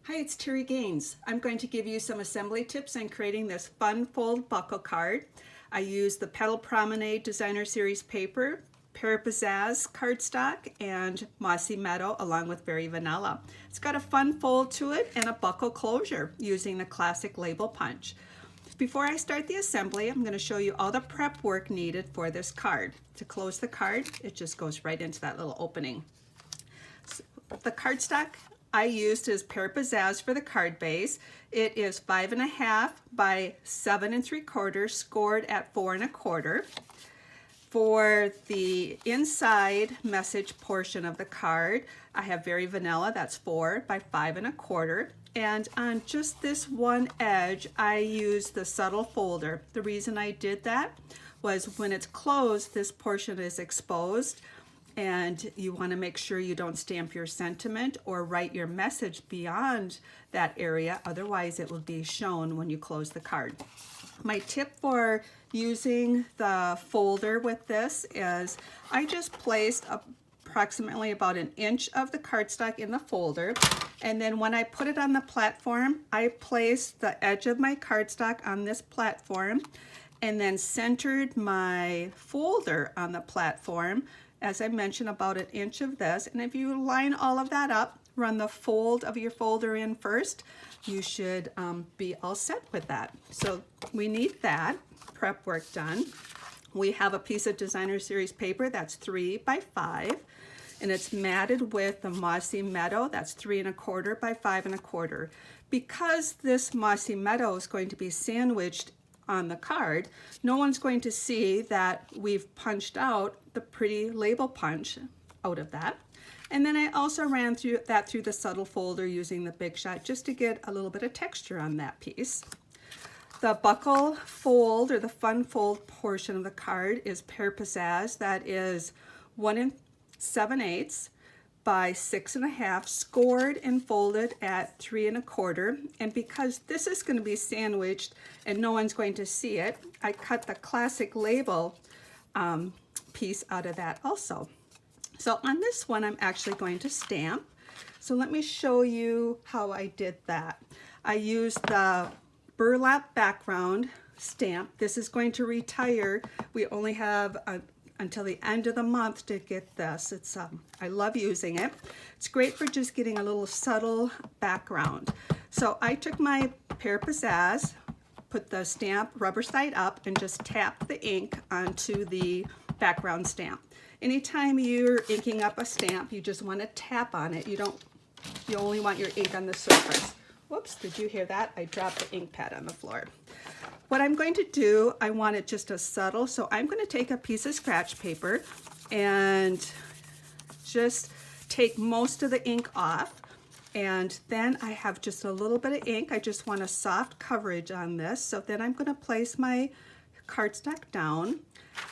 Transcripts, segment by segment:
Hi, it's Terry Gaines. I'm going to give you some assembly tips on creating this fun fold buckle card. I use the Petal Promenade Designer Series paper, Pear Pizzazz cardstock, and Mossy Meadow along with Berry Vanilla. It's got a fun fold to it and a buckle closure using the classic label punch. Before I start the assembly, I'm going to show you all the prep work needed for this card. To close the card, it just goes right into that little opening. So the cardstock I used is Pear Pizzazz for the card base. It is 5.5 by 7 3/4, scored at 4 1/4. For the inside message portion of the card, I have Berry Vanilla, that's 4 by 5 1/4. And on just this one edge, I used the subtle folder. The reason I did that was when it's closed, this portion is exposed, and you want to make sure you don't stamp your sentiment or write your message beyond that area, otherwise it will be shown when you close the card. My tip for using the folder with this is I just placed approximately about 1 inch of the cardstock in the folder, and then when I put it on the platform, I placed the edge of my cardstock on this platform and then centered my folder on the platform, as I mentioned, about 1 inch of this. And if you line all of that up, run the fold of your folder in first, you should be all set with that. So we need that prep work done. We have a piece of Designer Series paper that's 3 by 5, and it's matted with the Mossy Meadow, that's 3 1/4 by 5 1/4. Because this Mossy Meadow is going to be sandwiched on the card, no one's going to see that we've punched out the pretty label punch out of that. And then I also ran through the subtle folder using the Big Shot just to get a little bit of texture on that piece. The buckle fold, or the fun fold portion of the card, is Pear Pizzazz. That is 1 7/8 by 6 1/2, scored and folded at 3 1/4. And because this is going to be sandwiched and no one's going to see it, I cut the classic label piece out of that also. So on this one, I'm actually going to stamp. So let me show you how I did that. I used the burlap background stamp. This is going to retire. We only have until the end of the month to get this. It's I love using it. It's great for just getting a little subtle background. So I took my Pear Pizzazz, put the stamp rubber side up, and just tapped the ink onto the background stamp. Anytime you're inking up a stamp, you just want to tap on it. You only want your ink on the surface. Whoops, did you hear that? I dropped the ink pad on the floor. What I'm going to do, I want it just a subtle, so I'm going to take a piece of scratch paper and just take most of the ink off. And then I have just a little bit of ink. I just want a soft coverage on this. So then I'm going to place my cardstock down,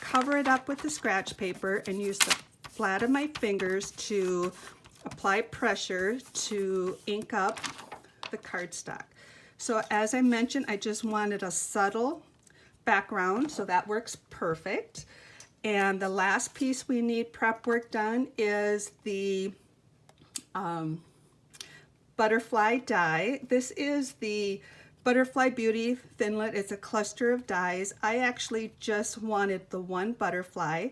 cover it up with the scratch paper, and use the flat of my fingers to apply pressure to ink up the cardstock. So as I mentioned, I just wanted a subtle background, so that works perfect. And the last piece we need prep work done is the butterfly die. This is the Butterfly Beauty Thinlet. It's a cluster of dies. I actually just wanted the one butterfly,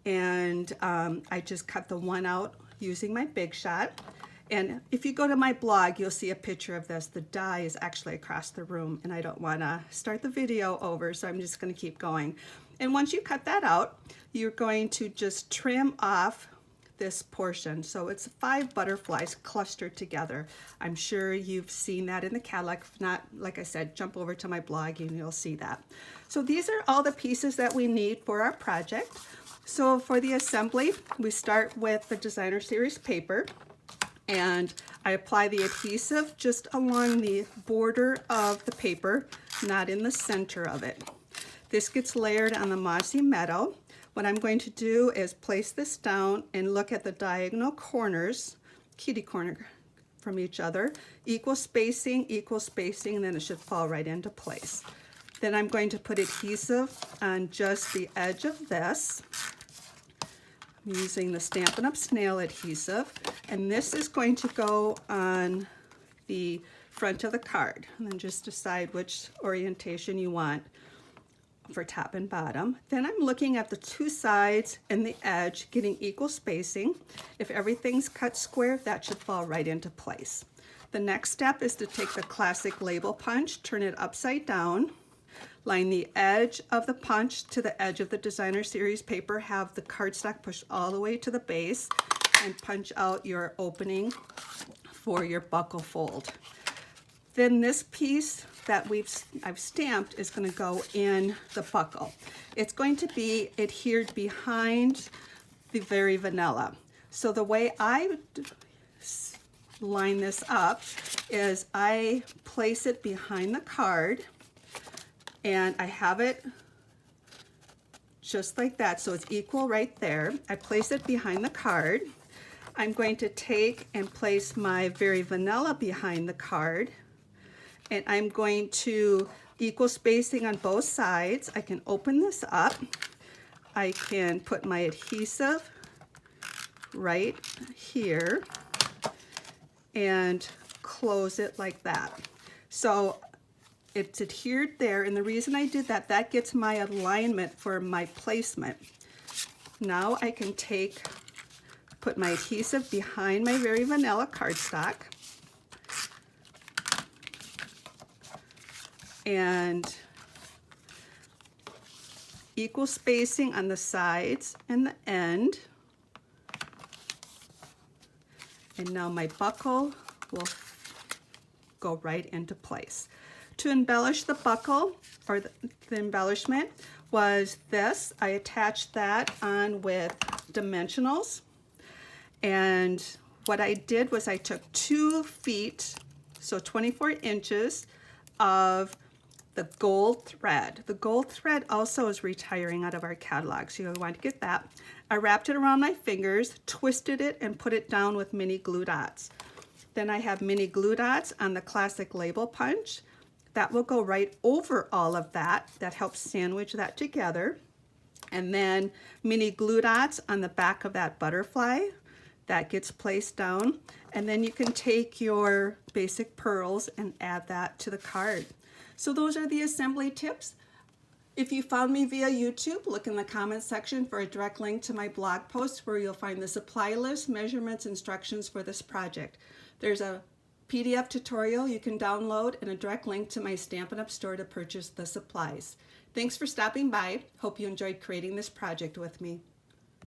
and I just cut the one out using my Big Shot. And if you go to my blog, you'll see a picture of this. The die is actually across the room, and I don't want to start the video over, so I'm just going to keep going. And once you cut that out, you're going to just trim off this portion. So it's 5 butterflies clustered together. I'm sure you've seen that in the catalog. If not, like I said, jump over to my blog and you'll see that. So these are all the pieces that we need for our project. So for the assembly, we start with the Designer Series paper, and I apply the adhesive just along the border of the paper, not in the center of it. This gets layered on the Mossy Meadow. What I'm going to do is place this down and look at the diagonal corners, kitty corner from each other, equal spacing, and then it should fall right into place. Then I'm going to put adhesive on just the edge of this. I'm using the Stampin' Up! Snail adhesive, and this is going to go on the front of the card, and then just decide which orientation you want for top and bottom. Then I'm looking at the two sides and the edge, getting equal spacing. If everything's cut square, that should fall right into place. The next step is to take the classic label punch, turn it upside down, line the edge of the punch to the edge of the designer series paper, have the cardstock pushed all the way to the base, and punch out your opening for your buckle fold. Then this piece that I've stamped is going to go in the buckle. It's going to be adhered behind the Very Vanilla. So the way I line this up is I place it behind the card, and I have it just like that, so it's equal right there. I place it behind the card. I'm going to take and place my Very Vanilla behind the card, and I'm going to equal spacing on both sides. I can open this up. I can put my adhesive right here and close it like that. So it's adhered there, and the reason I did that, that gets my alignment for my placement. Now I can put my adhesive behind my Very Vanilla cardstock, and equal spacing on the sides and the end. And now my buckle will go right into place. To embellish the buckle, or the embellishment, was this. I attached that on with dimensionals. And what I did was I took 2 feet, so 24 inches of the gold thread. The gold thread also is retiring out of our catalog, so you'll want to get that. I wrapped it around my fingers, twisted it, and put it down with mini glue dots. Then I have mini glue dots on the classic label punch. That will go right over all of that. That helps sandwich that together. And then mini glue dots on the back of that butterfly. That gets placed down. And then you can take your basic pearls and add that to the card. So those are the assembly tips. If you found me via YouTube, look in the comments section for a direct link to my blog post where you'll find the supply list, measurements, instructions for this project. There's a PDF tutorial you can download and a direct link to my Stampin' Up! Store to purchase the supplies. Thanks for stopping by. Hope you enjoyed creating this project with me.